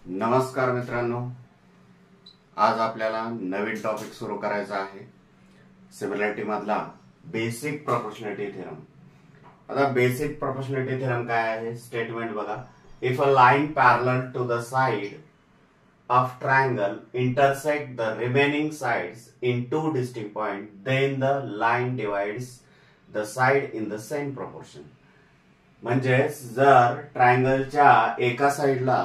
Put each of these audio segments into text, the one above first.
नमस्कार मित्रांनो, आज आपल्याला नवीन टॉपिक सुरू करायचा आहे सिमिलॅरिटी मधला बेसिक प्रोपोर्शनॅलिटी थेरम। आता बेसिक प्रोपोर्शनॅलिटी थेरम काय आहे? स्टेटमेंट बघा, if a line parallel to the side of triangle intersect the remaining sides in two distinct point, then the line divides the side in the same proportion. म्हणजे जर ट्रायंगलच्या एका साइडला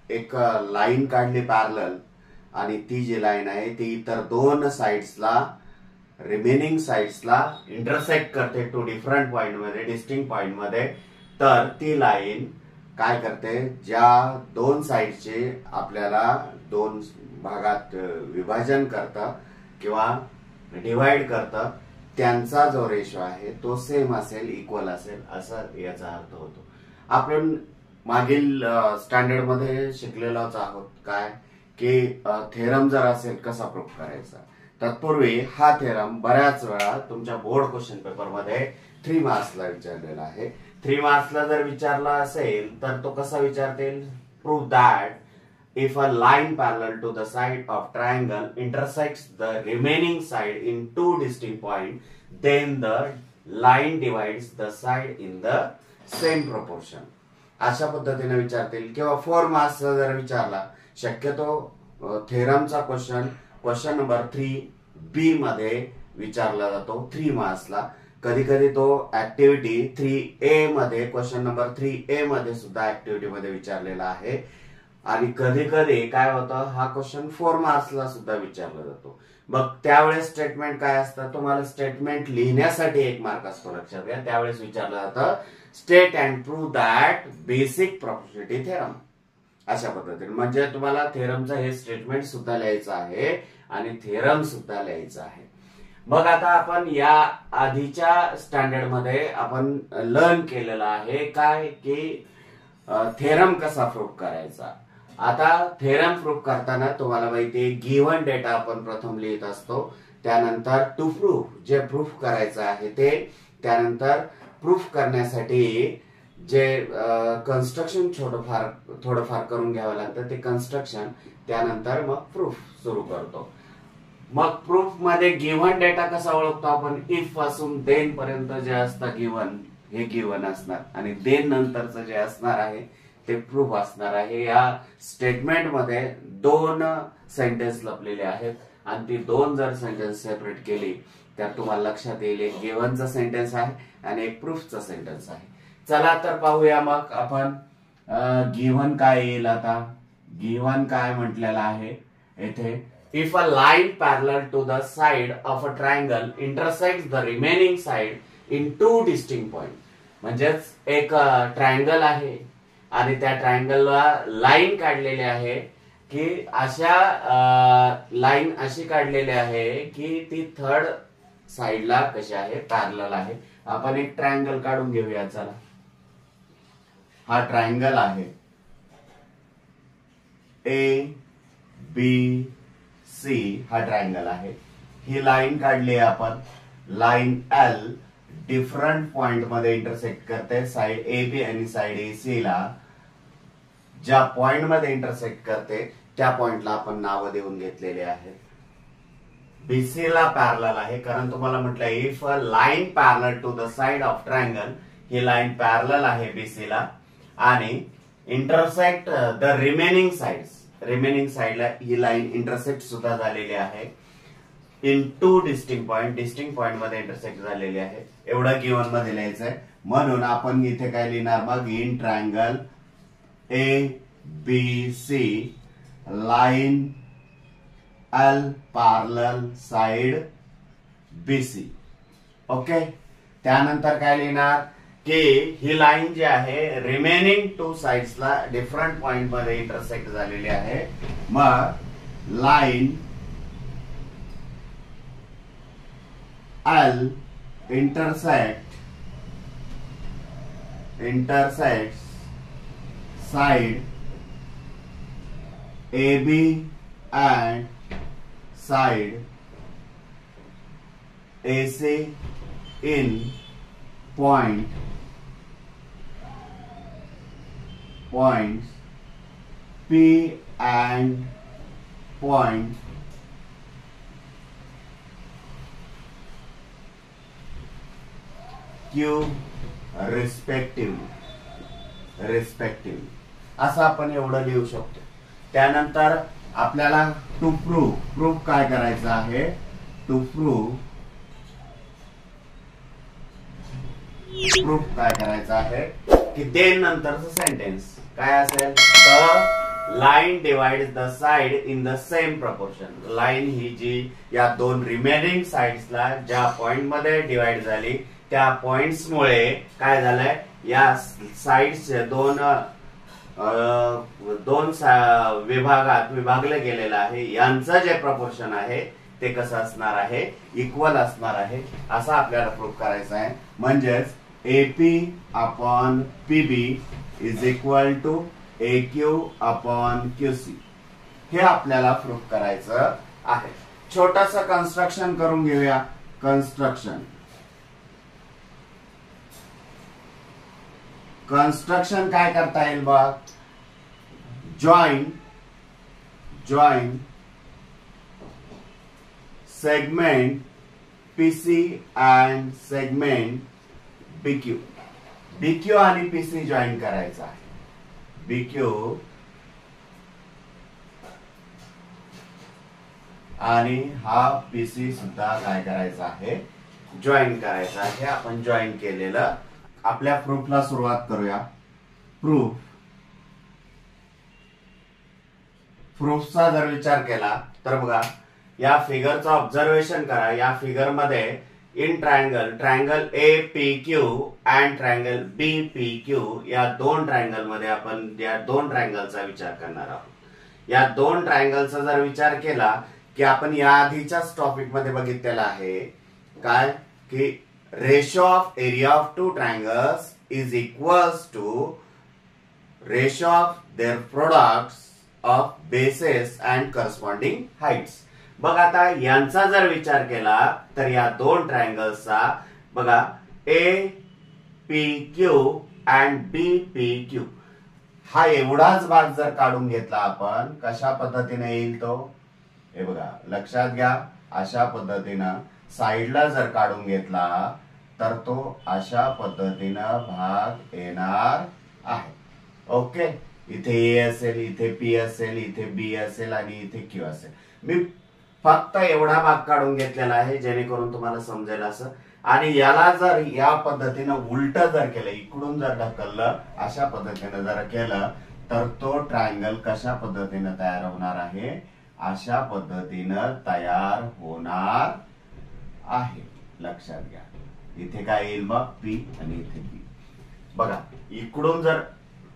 एक line काढली parallel आणि ती जी लाईन आहे ती इतर दोन साइड्सला रिमेनिंग साइड्सला इंटरसेक्ट करते टू डिफरंट पॉइंट मध्ये, डिस्टिंक्ट पॉइंट मध्ये, तर ती लाईन काय करते? ज्या दोन साइडचे आपल्याला दोन भागात विभाजन करतं किंवा डिवाइड करतं, त्यांचा जो रेशो आहे तो सेम असेल, इक्वल असेल, असं याचा अर्थ होतो। आपण मागील स्टँडर्ड मध्ये शिकलेलोच आहोत काय की थेरम जर असेल कसा प्रूव्ह करायचा। तत्पूर्वी हा थेरम बऱ्याच वेळा तुमच्या बोर्ड क्वेश्चन पेपर मध्ये 3 मार्क्सला विचारलेला आहे। 3 मार्क्सला जर विचारला असेल तर तो कसा विचारतील? Prove that if a line parallel to the side of triangle intersects the remaining side in two distinct point, then the line divides the side in the same proportion. अशा पद्धतीने विचारतील। किंवा 4 मार्क्सचा जर विचारला, शक्यतो थेरमचा क्वेश्चन नंबर 3B मध्ये विचारला जातो 3 मार्क्सला। कधी कधी तो ऍक्टिव्हिटी 3A मध्ये, क्वेश्चन नंबर 3A मध्ये सुद्धा ऍक्टिव्हिटी मध्ये विचारलेला आहे। आणि कधी कधी काय होतं, हा क्वेश्चन 4 मार्क्सला सुद्धा विचारला जातो। मग त्यावेळेस स्टेटमेंट काय असतं? तुम्हाला स्टेटमेंट लिहिण्यासाठी 1 मार्क असतो, लक्षात घ्या। त्यावेळेस विचारलं जातं state and prove that basic proportionality theorem, अशा पद्धतीने। म्हणजे तुम्हाला थेरमचं हे स्टेटमेंट सुद्धा लिहायचं आहे आणि थेरम सुद्धा लिहायचं आहे। मग आता आपण या आधीच्या स्टँडर्ड मध्ये आपण लर्न केलेलं आहे काय की थेरम कसा प्रूव्ह करायचा। आता थेरम प्रूव्ह करताना तुम्हाला माहिती आहे गिव्हन डेटा आपण प्रथम लिहित असतो, त्यानंतर टू प्रूव्ह जे प्रूव्ह करायचं आहे ते, त्यानंतर प्रूफ करण्यासाठी जे कन्स्ट्रक्शन थोडंफार करून घ्यावं लागतं ते कन्स्ट्रक्शन, त्यानंतर मग प्रूफ सुरू करतो। मग प्रूफ मध्ये गिव्हन डेटा कसा ओळखतो आपण? इफ पासून देन पर्यंत जे असतं गिव्हन, हे गिव्हन असणार आणि देन नंतरचं जे असणार आहे ते प्रूफ असणार आहे। या स्टेटमेंट मध्ये 2 सेंटेन्स लपलेले आहेत आणि ती 2 जर सेंटेन्स सेपरेट केली तर तुम्हाला लक्षात येईल एक गिव्हनचा सेंटेन्स आहे आणि एक प्रूफचा सेंटेन्स आहे। चला तर पाहूया मग आपण गिव्हन काय येईल। आता गिव्हन काय म्हटलेलं आहे येथे, if a line parallel to the side of a triangle intersects the remaining side in two distinct point. म्हणजेच एक ट्रायंगल आहे आणि त्या ट्रायंगलला लाईन काढलेली आहे की अशा लाईन अशी काढलेली आहे की ती थर्ड साइडला कशी आहे? पॅरलल आहे। आपण एक ट्रायंगल काढून घेऊया। चला, हा ट्रायंगल आहे ABC, हा ट्रायंगल आहे। ही लाईन काढली आहे आपण, लाईन L डिफरंट पॉइंट मध्ये इंटरसेक्ट करते। साइड AB आणि साइड AC ला ज्या पॉइंट मध्ये इंटरसेक्ट करते त्या पॉइंटला आपण नाव देऊन घेतलेले आहेत। BC ला पॅरलल आहे, कारण तुम्हाला म्हटलं if a line parallel to the side of triangle, ही लाईन पॅरलल आहे BC ला आणि intersect the remaining sides, remaining साइडला ही लाईन इंटरसेक्ट सुद्धा झालेली आहे in two distinct point, distinct point मध्ये इंटरसेक्ट झालेली आहे। एवढं गिव्हन मध्ये लिहायचं आहे। म्हणून आपण इथे काय लिहिणार मग, in triangle ABC line L parallel side BC। Okay, त्यानंतर काय लिहिणार की ही लाईन जी आहे रिमेनिंग 2 साइड्सला डिफरंट पॉइंट मध्ये इंटरसेक्ट झालेली आहे। मग line L intersect side AB and side AC in points P and point Q respectively असं आपण एवढं लिहू शकतो. त्यानंतर आपल्याला टू प्रूफ काय करायचं आहे, टू प्रूफ काय करायचं आहे की देन नंतरचं सेंटेन्स काय असेल, the line divides the side in the same proportion. Line ही जी या दोन रिमेनिंग साइड्सला ज्या पॉइंट मध्ये डिवाइड झाली त्या पॉइंट्स मुळे काय झालंय, या साइड्स दोन विभागात विभागले गेलेलं आहे. यांचं जे प्रपोर्शन आहे ते कसं असणार आहे, इक्वल असणार आहे, असं आपल्याला प्रूफ करायचं आहे. म्हणजेच AP upon PB is equal to AQ upon QC हे आपल्याला प्रूफ करायचं आहे. छोटस कन्स्ट्रक्शन करून घेऊया. कन्स्ट्रक्शन काय करता येईल बघ, join segment PC and segment BQ आणि PC जॉईन करायचा आहे. BQ आणि हा PC सुद्धा काय करायचा आहे, जॉईन करायचा आहे. आपण जॉईन केलेलं. आपल्या प्रूफला सुरुवात करूया. प्रूफचा जर विचार केला तर बघा, या फिगरचा ऑब्झर्वेशन करा. या फिगर मध्ये in triangle APQ and triangle BPQ या दोन ट्रायंगल मध्ये आपण या दोन ट्रायंगलचा विचार करणार आहोत. या दोन ट्रायंगलचा जर विचार केला की आपण या आधीच्याच टॉपिक मध्ये बघितलेला आहे काय की ratio of area of two triangles is equals to ratio of their products of bases and corresponding Heights. बघा आता यांचा जर विचार केला तर या दोन ट्रायंगल्सचा बघा APQ अँड BPQ हा एवढाच भाग जर काढून घेतला आपण, कशा पद्धतीने येईल तो, हे बघा लक्षात घ्या. अशा पद्धतीनं साइडला जर काढून घेतला तर तो अशा पद्धतीनं भाग येणार आहे. ओके, इथे A असेल, इथे P असेल, इथे B असेल आणि इथे Q असेल. मी फक्त एवढा भाग काढून घेतलेला आहे जेणेकरून तुम्हाला समजेल असं. आणि याला जर या पद्धतीनं उलट जर केलं, इकडून जर ढकललं, अशा पद्धतीनं जर केलं तर तो ट्रायंगल कशा पद्धतीनं तयार होणार आहे, अशा पद्धतीनं तयार होणार आहे. लक्षात घ्या. इथे काय येईल बघ, P आणि इथे B. बघा इकडून जर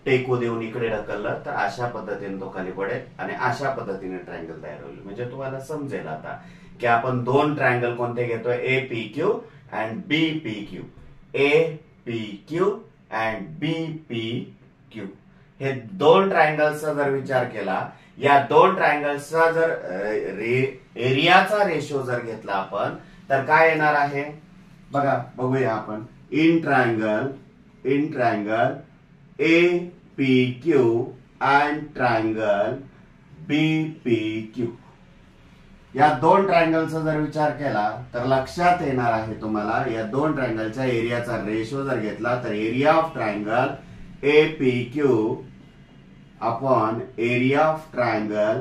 टेको देऊन इकडे ढकललं तर अशा पद्धतीने तो खाली पडेल आणि अशा पद्धतीने ट्रायंगल तयार होईल. म्हणजे तुम्हाला समजेल आता की आपण दोन ट्रायंगल कोणते घेतोय, APQ and BPQ. APQ and BPQ हे दोन ट्रायंगल्सचा जर विचार केला, या दोन ट्रायंगल्सचा जर एरियाचा रेशो जर घेतला आपण तर काय येणार आहे बघा, बघूया आपण. In triangle APQ and triangle BPQ या दोन ट्रायंगलचा जर विचार केला तर लक्षात येणार आहे तुम्हाला, या दोन ट्रायंगलच्या एरियाचा रेशो जर घेतला तर area of triangle APQ upon area of triangle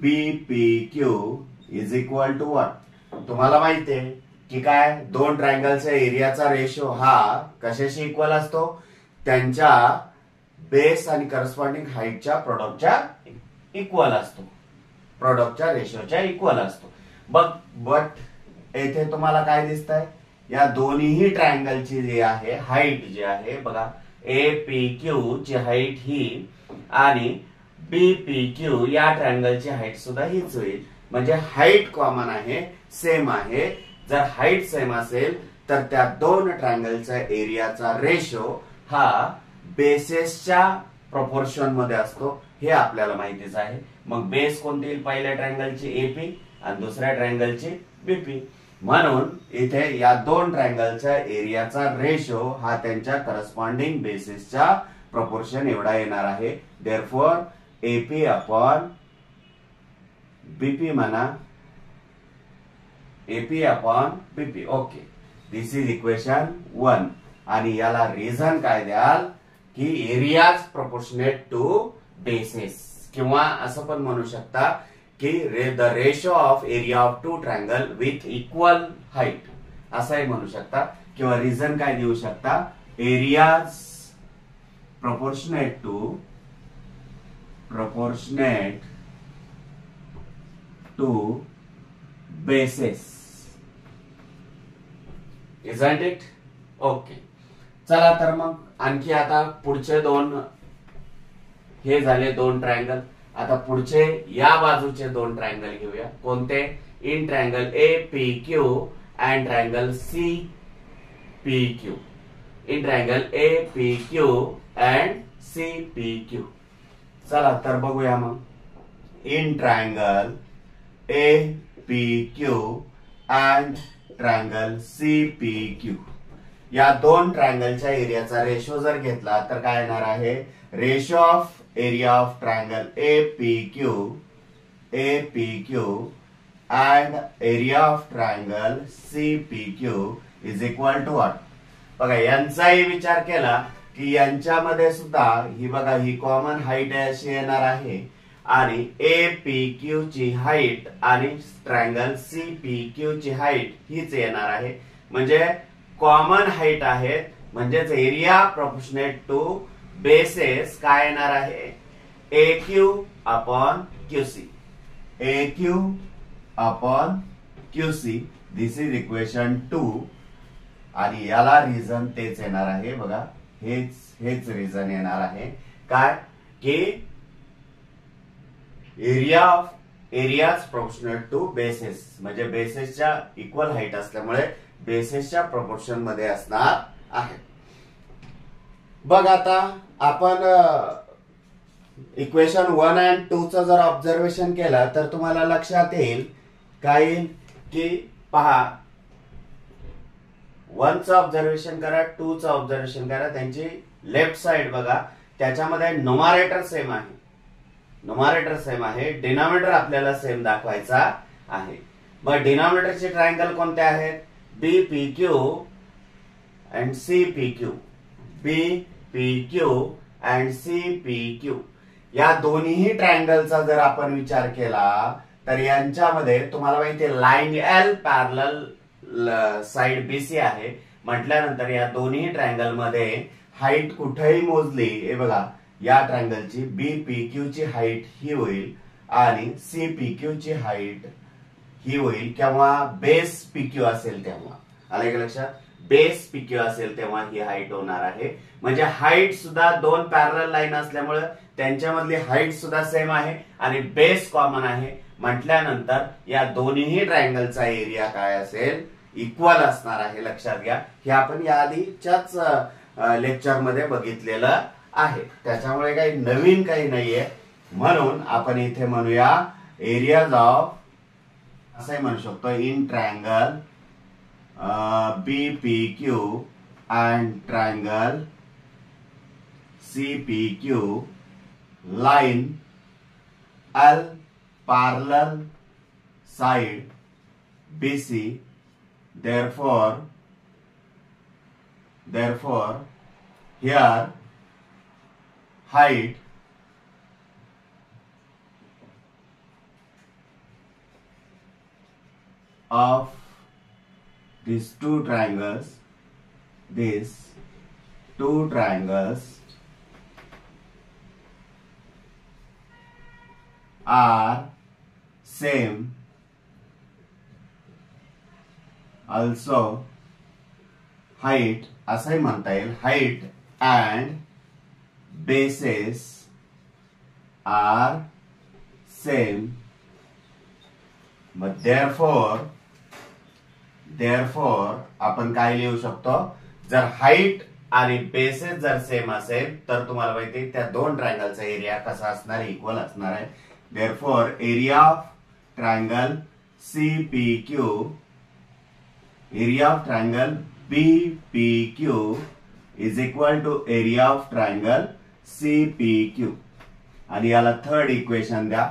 BPQ is equal to what. तुम्हाला माहिती आहे की काय, दोन ट्रायंगलच्या एरियाचा रेशो हा कशाशी इक्वल असतो, त्यांच्या बेस आणि करस्पॉन्डिंग हाईटच्या प्रोडक्टच्या इक्वल असतो, प्रोडक्टच्या रेशोच्या इक्वल असतो. बट येथे तुम्हाला काय दिसतंय, या दोन्ही ट्रायंगलची जी आहे हाईट जी आहे बघा, APQ ची हाईट ही आणि BPQ या ट्रायंगलची हाईट सुद्धा हीच होईल. म्हणजे हाईट कॉमन आहे, सेम आहे. जर हाईट सेम असेल तर त्या दोन ट्रायंगलच्या एरियाचा रेशो हा बेसेसच्या प्रोपोर्शन मध्ये असतो, हे आपल्याला माहितीच आहे. मग बेस कोणती येईल, पहिल्या ट्रायंगलची AP आणि दुसऱ्या ट्रायंगलची BP. म्हणून इथे या दोन ट्रायंगलच्या एरियाचा रेशो हा त्यांच्या करस्पॉन्डिंग बेसिसच्या प्रोपोर्शन एवढा येणार आहे. देअरफॉर AP अपॉन BP म्हणा, AP upon BP. Okay, this is equation 1. आणि याला रिझन काय द्याल की एरियाज प्रोपोर्शनेट टू बेसेस, किंवा असं पण म्हणू शकता की the ratio of area of two triangle with equal height असंही म्हणू शकता. किंवा रिझन काय देऊ शकता, areas proportionate to bases. Isn't it? Okay, चला तर मग आणखी आता पुढचे दोन हे झाले दोन ट्रायंगल. आता पुढचे या बाजूचे दोन ट्रायंगल घेऊया. कोणते? In triangle APQ and triangle CPQ. In triangle APQ and CPQ. चला तर बघूया मग. In triangle APQ and triangle CPQ या दोन ट्रायंगलच्या एरियाचा रेशो जर घेतला तर काय येणार आहे, ratio of area of triangle APQ and area of triangle CPQ is equal to what? बघा, यांचाही विचार केला की यांच्यामध्ये सुद्धा ही बघा ही कॉमन हाईट अशी येणार आहे आणि APQ ची हाईट आणि ट्रायंगल CPQ ची हाईट हीच येणार आहे. म्हणजे कॉमन हाईट आहेत, म्हणजेच एरिया प्रोपोर्शनेट टू बेसेस काय येणार आहे, AQ upon QC. AQ upon QC. This is equation 2. आणि याला रिझन तेच येणार आहे. बघा, हेच रिझन येणार आहे. काय की एरियाज प्रोपोर्शनेट टू बेसेस, म्हणजे बेसेसच्या इक्वल हाईट असल्यामुळे बेसेसच्या प्रोपोर्शन मध्ये असणार आहे. बघ, आता आपण इक्वेशन 1 आणि 2 चं जर ऑब्झर्वेशन केलं तर तुम्हाला लक्षात येईल काय की पहा, 1 चं ऑब्झर्वेशन करा, 2 चं ऑब्झर्वेशन करा. त्यांची लेफ्ट साइड बघा, त्याच्यामध्ये न्यूमरेटर सेम आहे, डिनॉमिनेटर आपल्याला सेम दाखवायचा आहे. मग डिनॉमिनेटरचे ट्रायंगल कोणते आहेत, BPQ and CPQ. BPQ and CPQ या दोन्ही ट्रायंगलचा जर आपण विचार केला तर यांच्यामध्ये तुम्हाला माहिती line L parallel side BC आहे. म्हटल्यानंतर या दोन्ही ट्रायंगल मध्ये हाईट कुठेही मोजली, हे बघा, या ट्रायंगलची BPQ ची हाईट ही होईल आणि CPQ ची हाईट ही होईल केव्हा, बेस PQ असेल तेव्हा. आलं का लक्षात? बेस PQ असेल तेव्हा ही हाईट होणार आहे. म्हणजे हाईट सुद्धा दोन पॅरलल लाईन असल्यामुळे त्यांच्यामधली हाईट सुद्धा सेम आहे आणि बेस कॉमन आहे. म्हटल्यानंतर या दोन्ही ट्रायंगलचा एरिया काय असेल, इक्वल असणार आहे. लक्षात घ्या, हे आपण या आधीच्याच लेक्चर मध्ये बघितलेलं आहे, त्याच्यामुळे काही नवीन काही नाहीये. म्हणून आपण इथे म्हणूया एरियाज ऑफ, असंही म्हणू शकतो, in triangle BPQ and triangle CPQ line L parallel side BC. Therefore here height of these two triangles are same. Also height असंही म्हणता येईल, height and bases are same. But therefore आपण काय लिहू शकतो, जर हाईट आणि बेसेस जर सेम असेल तर तुम्हाला माहिती त्या दोन ट्रायंगलचा एरिया कसा असणार आहे, इक्वल असणार आहे. Therefore area of triangle CPQ, area of triangle BPQ is equal to area of triangle CPQ. आणि याला थर्ड इक्वेशन द्या.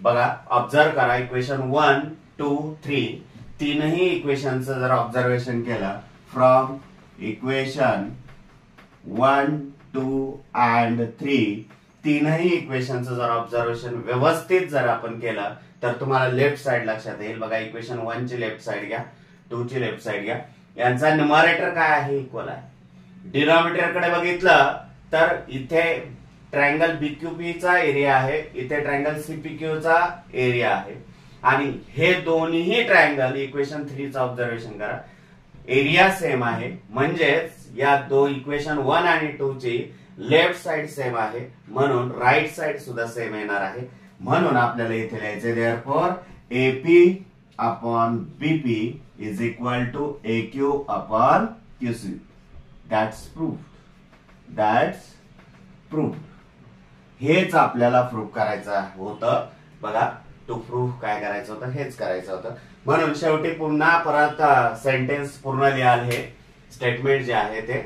बघा ऑब्झर्व करा, इक्वेशन 1, 2, 3 तीनही इक्वेशनचं जर ऑब्झर्वेशन केलं फ्रॉम इक्वेशन 1, 2 अँड 3 तीनही इक्वेशनचं जर ऑब्झर्वेशन व्यवस्थित जर आपण केलं तर तुम्हाला लेफ्ट साइड लक्षात येईल. बघा इक्वेशन 1 ची लेफ्ट साइड घ्या, 2 ची लेफ्ट साइड घ्या. यांचा न्यूमरेटर काय आहे, इक्वल आहे. डिनॉमिनेटर कडे बघितलं तर इथे ट्रायंगल बीक्यूपी चा एरिया आहे, इथे ट्रायंगल सीपीक्यू चा एरिया आहे. आणि हे दोन्ही ट्रायंगल इक्वेशन 3 चा ऑब्झर्वेशन करा, एरिया सेम आहे. म्हणजेच या दो इक्वेशन 1 आणि 2 ची लेफ्ट साइड सेम आहे, म्हणून राईट साइड सुद्धा सेम येणार आहे. म्हणून आपल्याला इथे लिहायचे therefore AP upon BP is equal to AQ upon QC. That's proof. हेच आपल्याला प्रूफ करायचं होतं. बघा टू प्रूफ काय करायचं होतं, हेच करायचं होतं. म्हणून शेवटी पुन्हा परत सेंटेन्स पूर्ण लिहाल. हे स्टेटमेंट जे आहे ते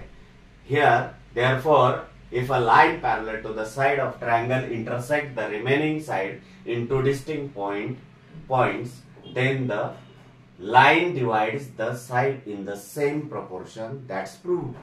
here therefore if a line parallel to the side of triangle intersect the remaining side in two distinct points, then the line divides the side in the same proportion. That's proved.